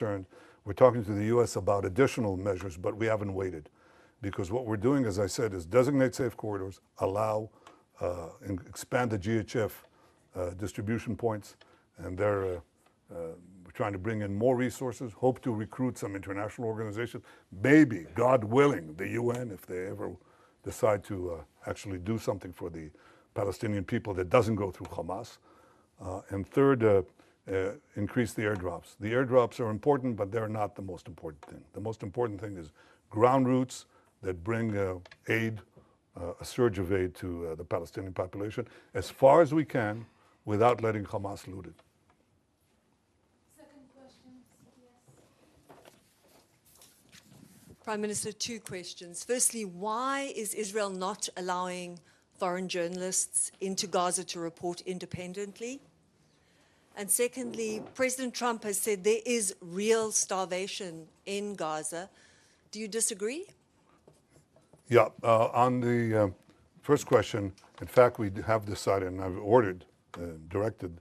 concerned, we're talking to the U.S. about additional measures, but we haven't waited. Because what we're doing, as I said, is designate safe corridors, allow, and expand the GHF distribution points, and we're trying to bring in more resources, hope to recruit some international organizations, maybe, God willing, the UN, if they ever decide to actually do something for the Palestinian people that doesn't go through Hamas. And third, increase the airdrops. The airdrops are important, but they're not the most important thing. The most important thing is ground routes that bring aid, a surge of aid to the Palestinian population as far as we can without letting Hamas loot it. Second question, yes. Prime Minister, two questions. Firstly, why is Israel not allowing foreign journalists into Gaza to report independently? And secondly, President Trump has said there is real starvation in Gaza. Do you disagree? Yeah, on the first question, in fact, we have decided, and I've ordered, directed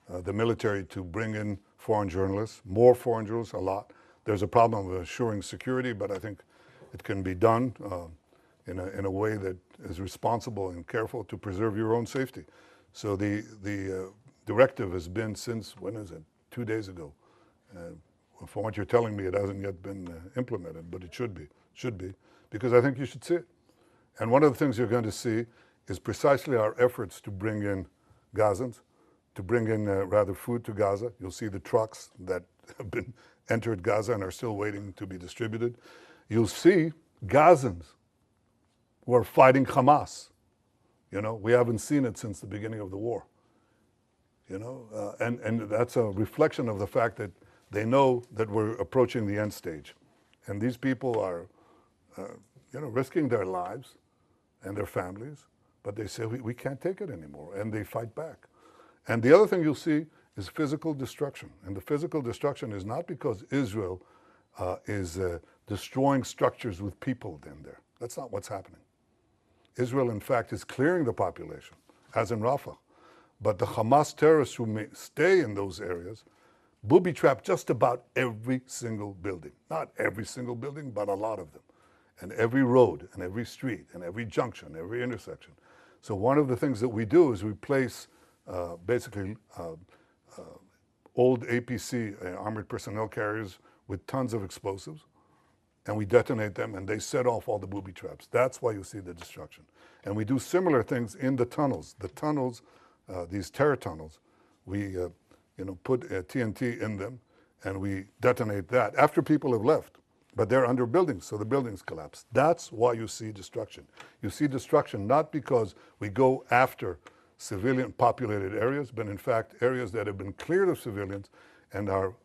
the military to bring in foreign journalists, more foreign journalists, a lot. There's a problem of assuring security, but I think it can be done in a way that is responsible and careful to preserve your own safety. So the directive has been since, when is it? 2 days ago. From what you're telling me, it hasn't yet been implemented, but it should be, because I think you should see it. And one of the things you're going to see is precisely our efforts to bring in Gazans, to bring in rather food to Gaza. You'll see the trucks that have been entered Gaza and are still waiting to be distributed. You'll see Gazans who are fighting Hamas. You know, we haven't seen it since the beginning of the war. You know, and that's a reflection of the fact that they know that we're approaching the end stage. And these people are, you know, risking their lives and their families, but they say, we can't take it anymore, and they fight back. And the other thing you'll see is physical destruction. And the physical destruction is not because Israel is destroying structures with people in there. That's not what's happening. Israel, in fact, is clearing the population, as in Rafah. But the Hamas terrorists who may stay in those areas booby-trap just about every single building. Not every single building, but a lot of them. And every road, and every street, and every junction, every intersection. So one of the things that we do is we place basically old APC, armored personnel carriers, with tons of explosives, and we detonate them, and they set off all the booby traps. That's why you see the destruction. And we do similar things in the tunnels. The tunnels, these terror tunnels, we you know, put TNT in them, and we detonate that after people have left. But they're under buildings, so the buildings collapse. That's why you see destruction. You see destruction not because we go after civilian populated areas, but in fact areas that have been cleared of civilians and are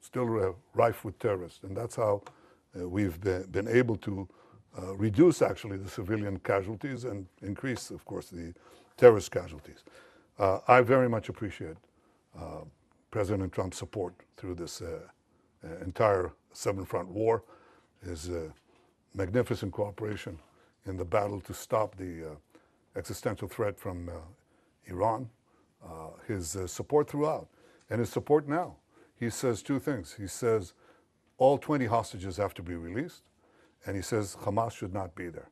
still rife with terrorists. And that's how we've been able to reduce actually the civilian casualties and increase, of course, the terrorist casualties. I very much appreciate President Trump's support through this entire seven-front war, his magnificent cooperation in the battle to stop the existential threat from Iran, his support throughout, and his support now. He says two things. He says all 20 hostages have to be released, and he says Hamas should not be there.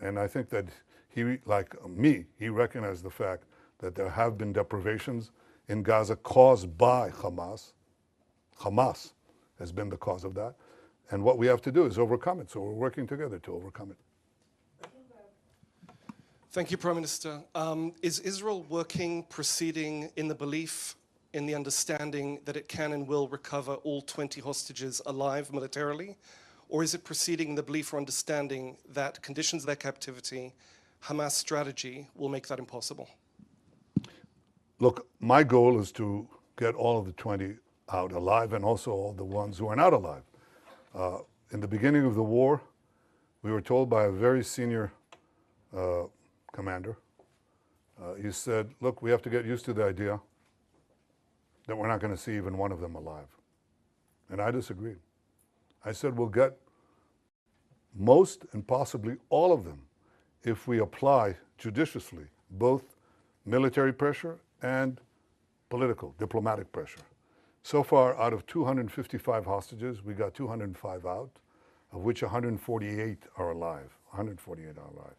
And I think that he, like me, he recognized the fact that there have been deprivations in Gaza caused by Hamas. Hamas has been the cause of that. And what we have to do is overcome it. So we're working together to overcome it. Thank you, Prime Minister. Is Israel working, proceeding in the belief, in the understanding that it can and will recover all 20 hostages alive militarily? Or is it proceeding in the belief or understanding that conditions of their captivity, Hamas strategy, will make that impossible? Look, my goal is to get all of the 20 out alive, and also all the ones who are not alive. In the beginning of the war, we were told by a very senior commander, he said, look, we have to get used to the idea that we're not going to see even one of them alive. And I disagreed. I said, we'll get most and possibly all of them if we apply judiciously both military pressure and political, diplomatic pressure. So far, out of 255 hostages, we got 205 out, of which 148 are alive. 148 are alive.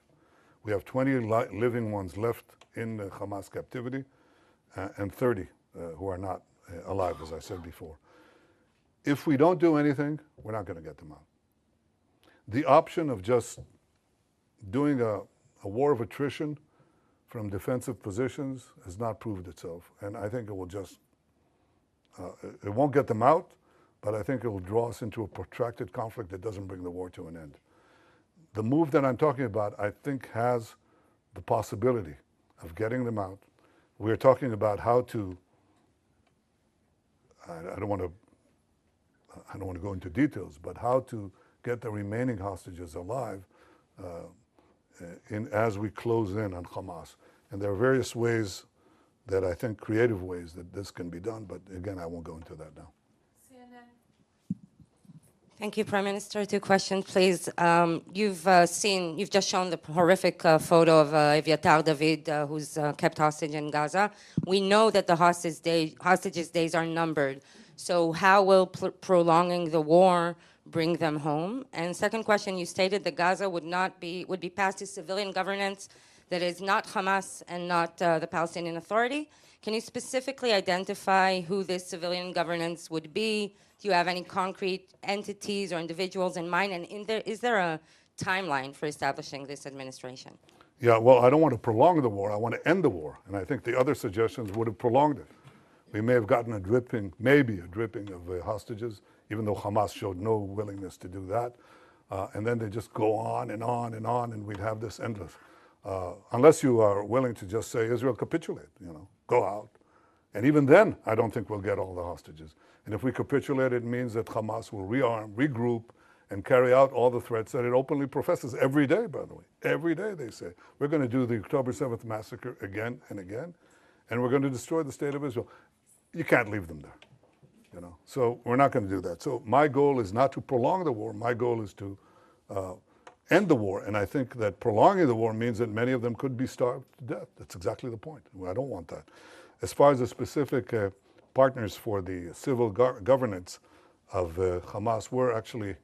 We have 20 living ones left in Hamas captivity, and 30 who are not alive, as I said before. If we don't do anything, we're not going to get them out. The option of just doing a war of attrition from defensive positions has not proved itself, and I think it will just, it won't get them out, but I think it will draw us into a protracted conflict that doesn't bring the war to an end. The move that I'm talking about, I think, has the possibility of getting them out. We're talking about how to, I don't want to go into details, but how to get the remaining hostages alive as we close in on Hamas. And there are various ways that I think, creative ways that this can be done, but again, I won't go into that now. CNN. Thank you, Prime Minister. 2 questions, please. You've just shown the horrific photo of Eviatar David, who's kept hostage in Gaza. We know that the hostages' days are numbered. So how will prolonging the war bring them home? And second question, you stated that Gaza would be passed to civilian governance that is not Hamas and not the Palestinian Authority. Can you specifically identify who this civilian governance would be? Do you have any concrete entities or individuals in mind? And is there a timeline for establishing this administration? Yeah, well, I don't want to prolong the war. I want to end the war. And I think the other suggestions would have prolonged it. We may have gotten maybe a dripping of hostages, even though Hamas showed no willingness to do that. And then they just go on and on and on, and we'd have this endless. Unless you are willing to just say, Israel, capitulate, go out. And even then, I don't think we'll get all the hostages. And if we capitulate, it means that Hamas will rearm, regroup, and carry out all the threats that it openly professes every day, by the way. Every day they say, we're going to do the October 7th massacre again and again, and we're going to destroy the state of Israel. You can't leave them there, So we're not going to do that. So my goal is not to prolong the war. My goal is to end the war. And I think that prolonging the war means that many of them could be starved to death. That's exactly the point. I don't want that. As far as the specific partners for the civil governance of Hamas, we're actually,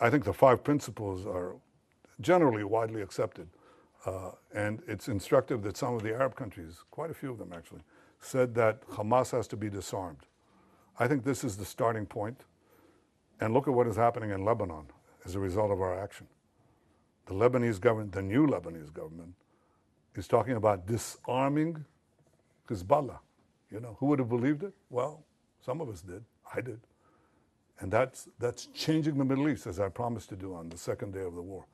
I think the 5 principles are generally widely accepted. And it's instructive that some of the Arab countries, quite a few of them actually, said that Hamas has to be disarmed. I think this is the starting point. And look at what is happening in Lebanon as a result of our action. The Lebanese government, the new Lebanese government, is talking about disarming Hezbollah. Who would have believed it? Well, some of us did. I did. And that's changing the Middle East, as I promised to do on the second day of the war.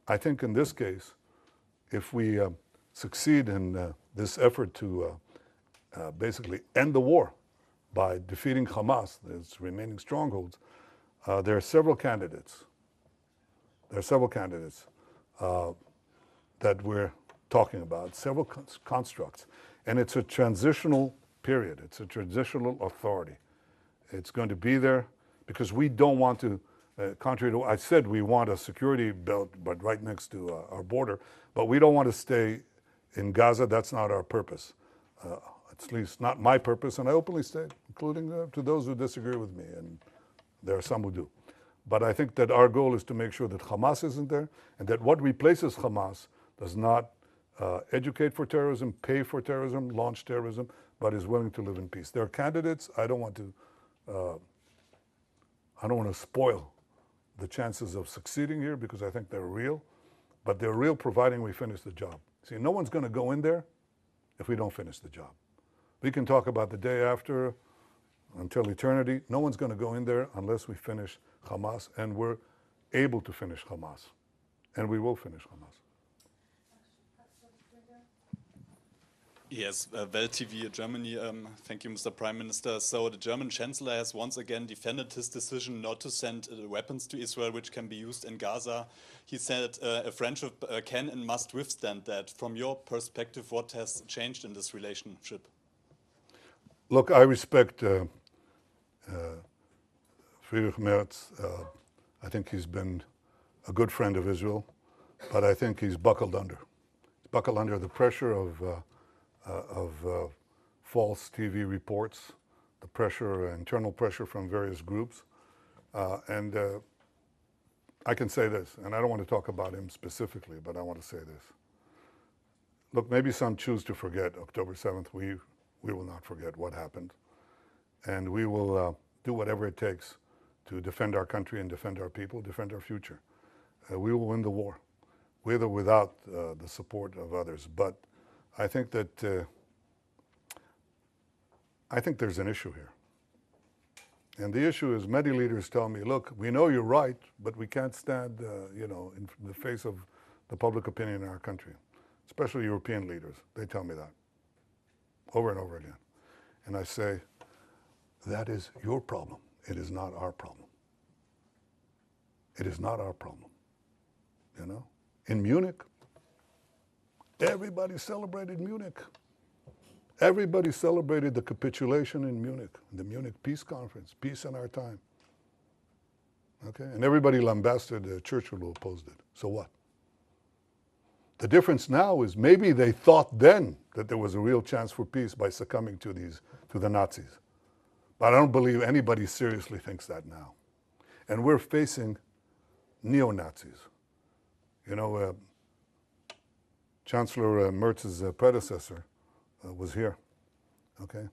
I think in this case, if we succeed in this effort to basically end the war by defeating Hamas, its remaining strongholds, there are several candidates. There are several candidates that we're talking about, several constructs. And it's a transitional period. It's a transitional authority. It's going to be there because we don't want to, contrary to what I said, we want a security belt, but right next to our border. But we don't want to stay in Gaza. That's not our purpose. At least not my purpose. And I openly state, including to those who disagree with me. And there are some who do. But I think that our goal is to make sure that Hamas isn't there and that what replaces Hamas does not educate for terrorism, pay for terrorism, launch terrorism, but is willing to live in peace. There are candidates. I don't want to spoil the chances of succeeding here because I think they're real, but they're real providing we finish the job. See, no one's going to go in there if we don't finish the job. We can talk about the day after until eternity. No one's going to go in there unless we finish Hamas, and we're able to finish Hamas, and we will finish Hamas. Yes, Welt TV Germany. Thank you, Mr. Prime Minister. So the German Chancellor has once again defended his decision not to send weapons to Israel, which can be used in Gaza. He said a friendship can and must withstand that. From your perspective, what has changed in this relationship? Look, I respect Friedrich Merz. I think he's been a good friend of Israel, but I think he's buckled under. He's buckled under the pressure of false TV reports, the pressure, internal pressure from various groups. And I can say this, and I don't want to talk about him specifically, but I want to say this. Look, maybe some choose to forget October 7th. We will not forget what happened. And we will do whatever it takes to defend our country and defend our people, defend our future. We will win the war, with or without the support of others. But I think that there's an issue here. And the issue is many leaders tell me, look, we know you're right, but we can't stand, in the face of the public opinion in our country, especially European leaders. They tell me that over and over again. And I say, that is your problem. It is not our problem. It is not our problem. In Munich, everybody celebrated Munich. Everybody celebrated the capitulation in Munich, the Munich Peace Conference, peace in our time. Okay? And everybody lambasted Churchill who opposed it. So what? The difference now is maybe they thought then that there was a real chance for peace by succumbing to the Nazis. But I don't believe anybody seriously thinks that now. And we're facing neo-Nazis. Chancellor Merz's predecessor was here, okay?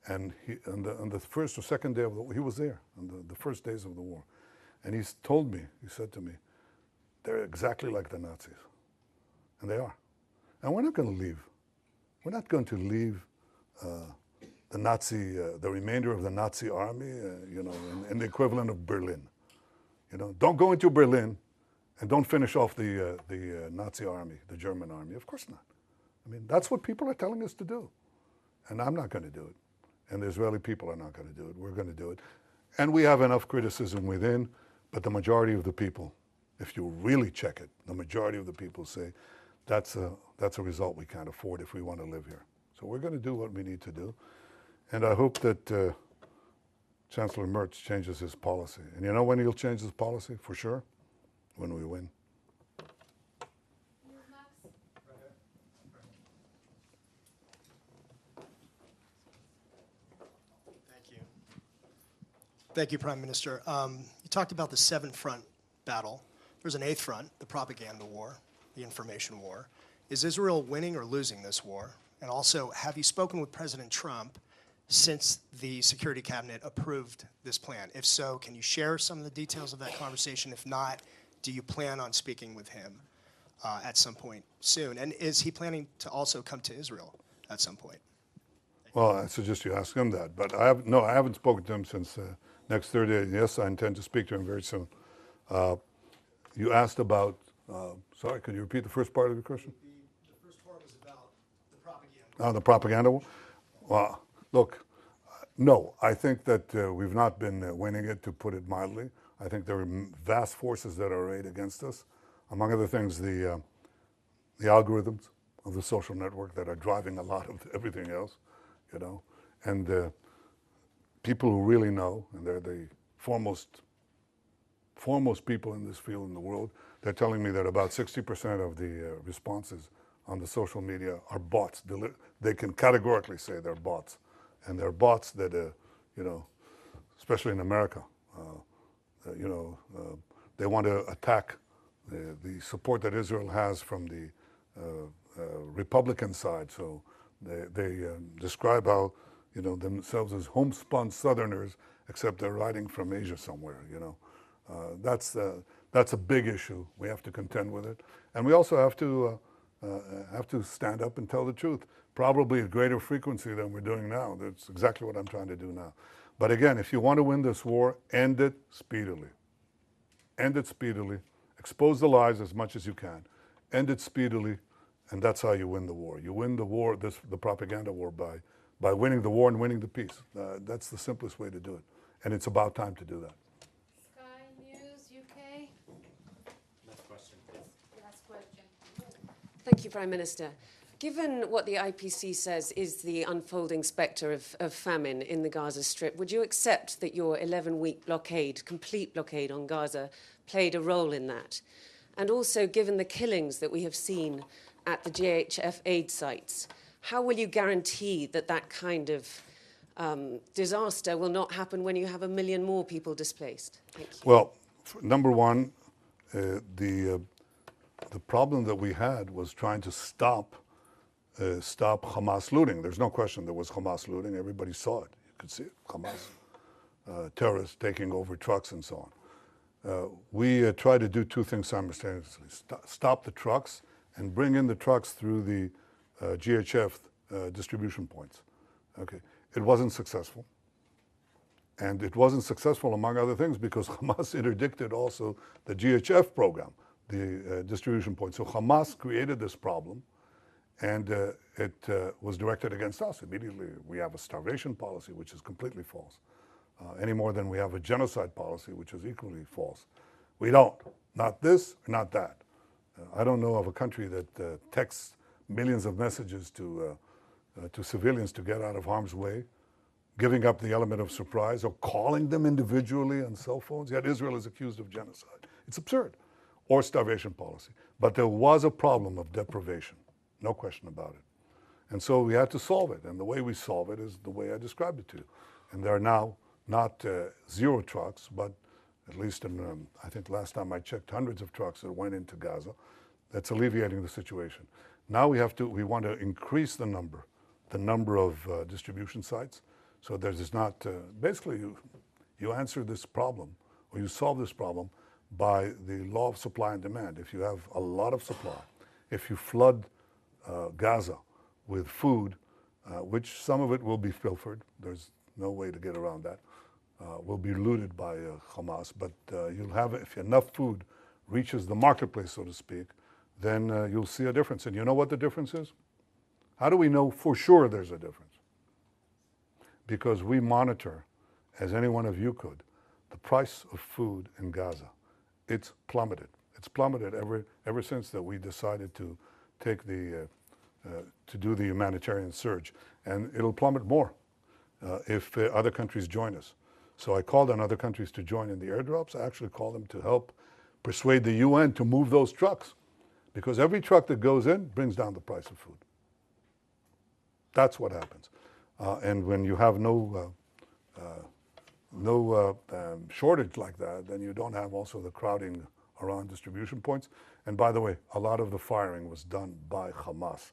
And on the first or second day of the war, he was there on the first days of the war. And he said to me, they're exactly like the Nazis. And they are. And we're not going to leave. We're not going to leave the remainder of the Nazi army, in the equivalent of Berlin. Don't go into Berlin and don't finish off the Nazi army, the German army. Of course not. I mean, that's what people are telling us to do. And I'm not going to do it. And the Israeli people are not going to do it. We're going to do it. And we have enough criticism within, but the majority of the people, if you really check it, the majority of the people say, that's a result we can't afford if we want to live here. So we're going to do what we need to do. And I hope that Chancellor Merz changes his policy. And you know when he'll change his policy? For sure? When we win. Thank you, Prime Minister. You talked about the 7-front battle. There's an 8th front, the propaganda war, the information war. Is Israel winning or losing this war? And also, have you spoken with President Trump since the Security Cabinet approved this plan? If so, can you share some of the details of that conversation? If not, do you plan on speaking with him at some point soon? And is he planning to also come to Israel at some point? Well, I suggest you ask him that. But I haven't spoken to him since next Thursday. Yes, I intend to speak to him very soon. You asked about, sorry, could you repeat the first part of your question? The first part was about the propaganda. Oh, the propaganda war? Well, look, no, I think that we've not been winning it, to put it mildly. I think there are vast forces that are arrayed against us. Among other things, the algorithms of the social network that are driving a lot of everything else, and people who really know, and they're the foremost people in this field in the world, they're telling me that about 60% of the responses on the social media are bots. They can categorically say they're bots. And they're bots that, especially in America, they want to attack the support that Israel has from the Republican side. So they describe how, themselves as homespun Southerners, except they're riding from Asia somewhere, That's a big issue. We have to contend with it. And we also have to stand up and tell the truth, probably at greater frequency than we're doing now. That's exactly what I'm trying to do now. But again, if you want to win this war, end it speedily. End it speedily. Expose the lies as much as you can. End it speedily, and that's how you win the war. You win the war, the propaganda war, by winning the war and winning the peace. That's the simplest way to do it. And it's about time to do that. Sky News UK. Last question, please. Last question. Thank you, Prime Minister. Given what the IPC says is the unfolding spectre of famine in the Gaza Strip, would you accept that your 11-week blockade, complete blockade on Gaza, played a role in that? And also, given the killings that we have seen at the GHF aid sites, How will you guarantee that that kind of disaster will not happen when you have 1 million more people displaced? Thank you. Well, number one, the problem that we had was trying to stop Hamas looting. There's no question there was Hamas looting. Everybody saw it. You could see it. Hamas terrorists taking over trucks and so on. We tried to do two things simultaneously: stop the trucks and bring in the trucks through the GHF distribution points. Okay, it wasn't successful. And it wasn't successful, among other things, because Hamas interdicted also the GHF program, the distribution point. So Hamas created this problem, and it was directed against us. Immediately, we have a starvation policy, which is completely false, any more than we have a genocide policy, which is equally false. We don't. Not this, not that. I don't know of a country that texts millions of messages to civilians to get out of harm's way, giving up the element of surprise, or calling them individually on cell phones. Yet Israel is accused of genocide. It's absurd. Or starvation policy. But there was a problem of deprivation, no question about it. And so we had to solve it. And the way we solve it is the way I described it to you. And there are now not 0 trucks, but at least in, I think last time I checked, hundreds of trucks that went into Gaza. That's alleviating the situation. Now we want to increase the number of distribution sites. So there's not, basically you answer this problem, or you solve this problem by the law of supply and demand. If you have a lot of supply, if you flood Gaza with food, which some of it will be pilfered, there's no way to get around that, will be looted by Hamas, but you'll have, if enough food reaches the marketplace, so to speak, then you'll see a difference. And you know what the difference is? How do we know for sure there's a difference? Because we monitor, as any one of you could, the price of food in Gaza. It's plummeted. It's plummeted ever since that we decided to take to do the humanitarian surge. And it'll plummet more if other countries join us. So I called on other countries to join in the airdrops. I actually called them to help persuade the UN to move those trucks. Because every truck that goes in brings down the price of food. That's what happens. And when you have no shortage like that, then you don't have also the crowding around distribution points. And by the way, a lot of the firing was done by Hamas,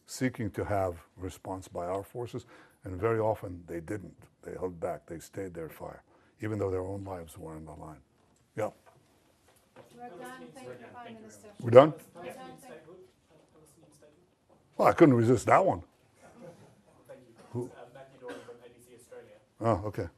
seeking to have response by our forces, and very often they didn't. They held back. They stayed their fire, even though their own lives were on the line. Yeah. We're done. Thank you, Prime Minister. We're done? We're done. Well, I couldn't resist that one. Matthew Doran from ABC Australia. Oh, okay.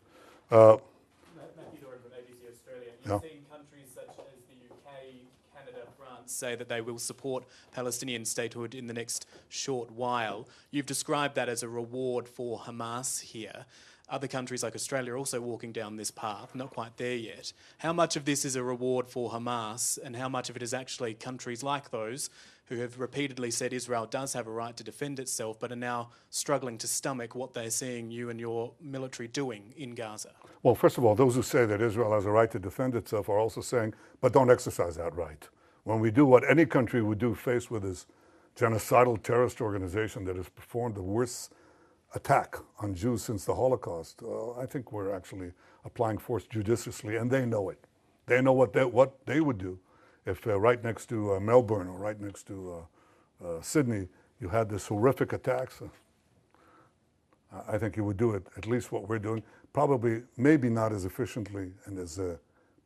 Matthew Doran from ABC Australia. You've Yeah. seen countries such as the UK, Canada, France say that they will support Palestinian statehood in the next short while. You've described that as a reward for Hamas here. Other countries like Australia are also walking down this path, not quite there yet. How much of this is a reward for Hamas, and how much of it is actually countries like those who have repeatedly said Israel does have a right to defend itself, but are now struggling to stomach what they're seeing you and your military doing in Gaza? Well, first of all, those who say that Israel has a right to defend itself are also saying, but don't exercise that right. When we do what any country would do faced with this genocidal terrorist organization that has performed the worst attack on Jews since the Holocaust, I think we're actually applying force judiciously, and they know it. They know what they would do if right next to Melbourne or right next to Sydney you had this horrific attacks. I think you would do it, at least what we're doing, probably maybe not as efficiently and as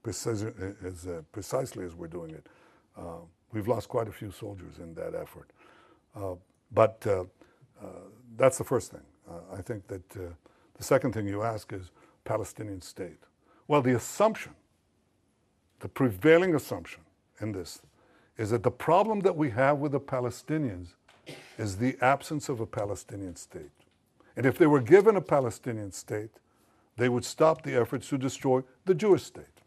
precisely as we're doing it. We've lost quite a few soldiers in that effort. But that's the first thing. I think that the second thing you ask is Palestinian state. Well, the assumption, the prevailing assumption in this is that the problem that we have with the Palestinians is the absence of a Palestinian state. And if they were given a Palestinian state, they would stop the efforts to destroy the Jewish state.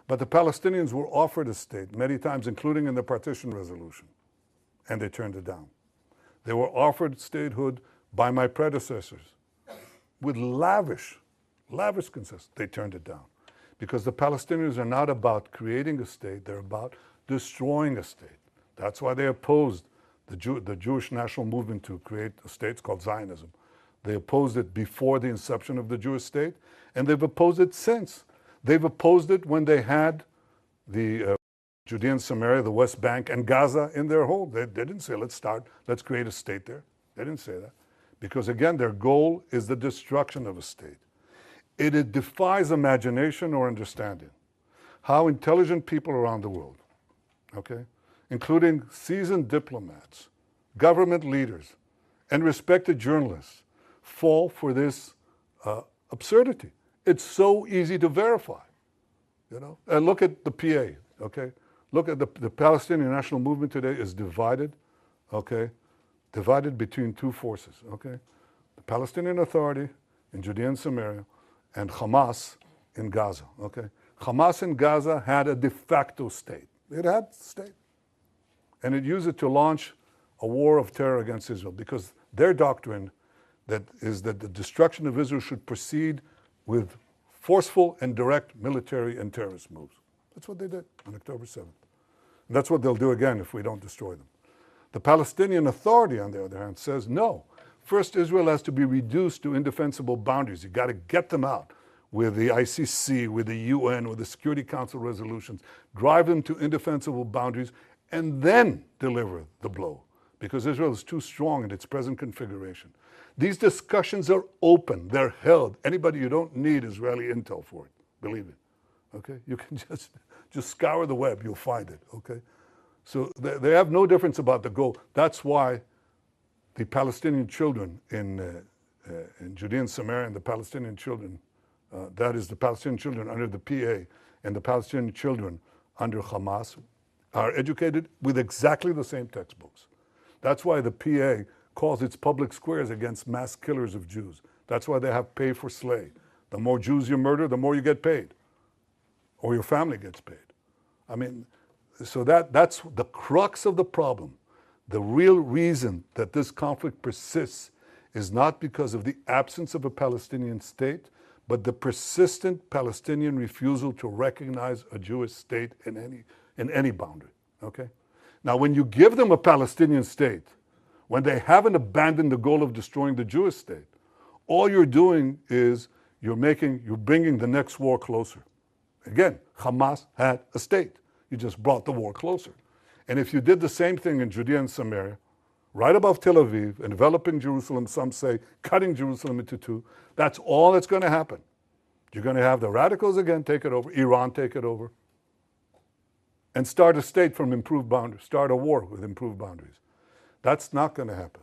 But the Palestinians were offered a state many times, including in the partition resolution, and they turned it down. They were offered statehood by my predecessors with lavish concessions. They turned it down. Because the Palestinians are not about creating a state, they're about destroying a state. That's why they opposed the Jewish national movement to create a state. It's called Zionism. They opposed it before the inception of the Jewish state, and they've opposed it since. They've opposed it when they had the Judea and Samaria, the West Bank, and Gaza in their hold. They didn't say, let's create a state there. They didn't say that. Because again, their goal is the destruction of a state. It defies imagination or understanding how intelligent people around the world, okay, including seasoned diplomats, government leaders, and respected journalists, fall for this absurdity. It's so easy to verify, you know. And look at the PA, okay? Look at the Palestinian National Movement today is divided, okay? Divided between two forces, okay? The Palestinian Authority in Judea and Samaria and Hamas in Gaza, okay? Hamas in Gaza had a de facto state. It had a state. And it used it to launch a war of terror against Israel because their doctrine is that the destruction of Israel should proceed with forceful and direct military and terrorist moves. That's what they did on October 7th. And that's what they'll do again if we don't destroy them. The Palestinian Authority, on the other hand, says no. First, Israel has to be reduced to indefensible boundaries. You've got to get them out with the ICC, with the UN, with the Security Council resolutions, drive them to indefensible boundaries, and then deliver the blow, because Israel is too strong in its present configuration. These discussions are open, they're held. Anybody, you don't need Israeli intel for it, believe it, okay? You can just scour the web, you'll find it, okay? So they have no difference about the goal. That's why the Palestinian children in Judea and Samaria and the Palestinian children, that is the Palestinian children under the PA and the Palestinian children under Hamas, are educated with exactly the same textbooks. That's why the PA calls its public squares against mass killers of Jews. That's why they have pay for slay. The more Jews you murder, the more you get paid, or your family gets paid. I mean, so that's the crux of the problem. The real reason that this conflict persists is not because of the absence of a Palestinian state, but the persistent Palestinian refusal to recognize a Jewish state in any boundary, okay? Now, when you give them a Palestinian state, when they haven't abandoned the goal of destroying the Jewish state, all you're doing is you're bringing the next war closer. Again, Hamas had a state. You just brought the war closer. And if you did the same thing in Judea and Samaria, right above Tel Aviv, enveloping Jerusalem, some say cutting Jerusalem into two, that's all that's going to happen. You're going to have the radicals again take it over, Iran take it over, and start a state from improved boundaries, start a war with improved boundaries. That's not going to happen.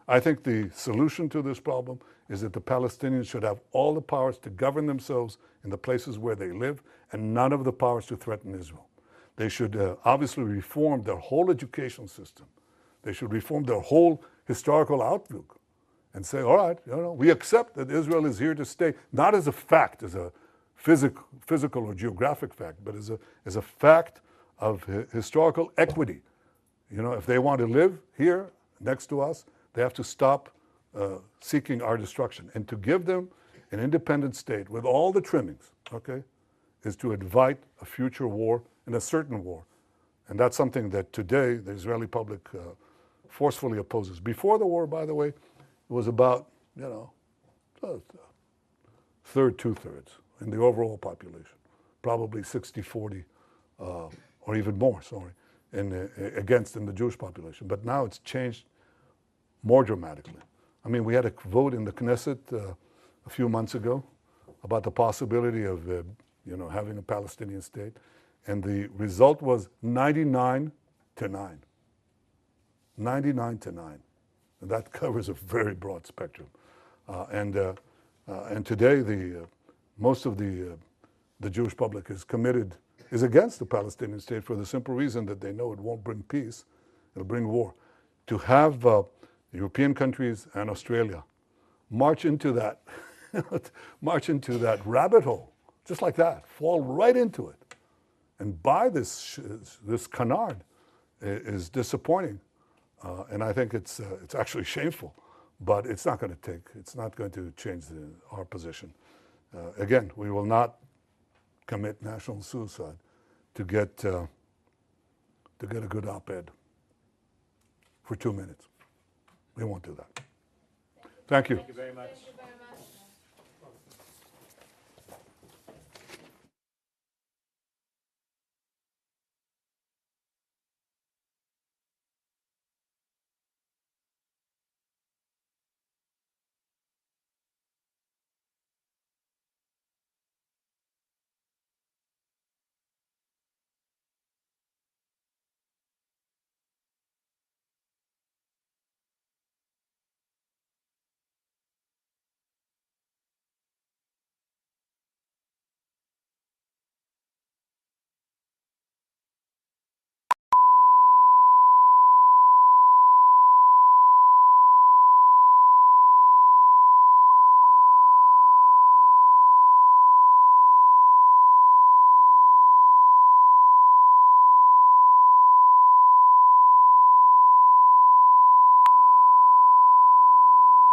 I think the solution to this problem is that the Palestinians should have all the powers to govern themselves in the places where they live and none of the powers to threaten Israel. They should obviously reform their whole education system. They should reform their whole historical outlook and say, all right, you know, we accept that Israel is here to stay, not as a fact, as a physical or geographic fact, but as a fact of historical equity. You know, if they want to live here next to us, they have to stop seeking our destruction. And to give them an independent state with all the trimmings, okay, is to invite a future war and a certain war. And that's something that today the Israeli public forcefully opposes. Before the war, by the way, it was about, you know, third, two-thirds in the overall population, probably 60-40, or even more, sorry, against in the Jewish population. But now it's changed more dramatically. I mean, we had a vote in the Knesset a few months ago about the possibility of, you know, having a Palestinian state, and the result was 99-9. 99-9. And that covers a very broad spectrum. And today, most of the Jewish public is against the Palestinian state for the simple reason that they know it won't bring peace, it'll bring war. To have European countries and Australia march into that, rabbit hole, just like that, fall right into it, and buy this canard is disappointing. And I think it's actually shameful, but it's not going to change our position. Again, we will not commit national suicide to get a good op-ed. for 2 minutes. We won't do that. Thank you. Thank you very much. Thank you very much.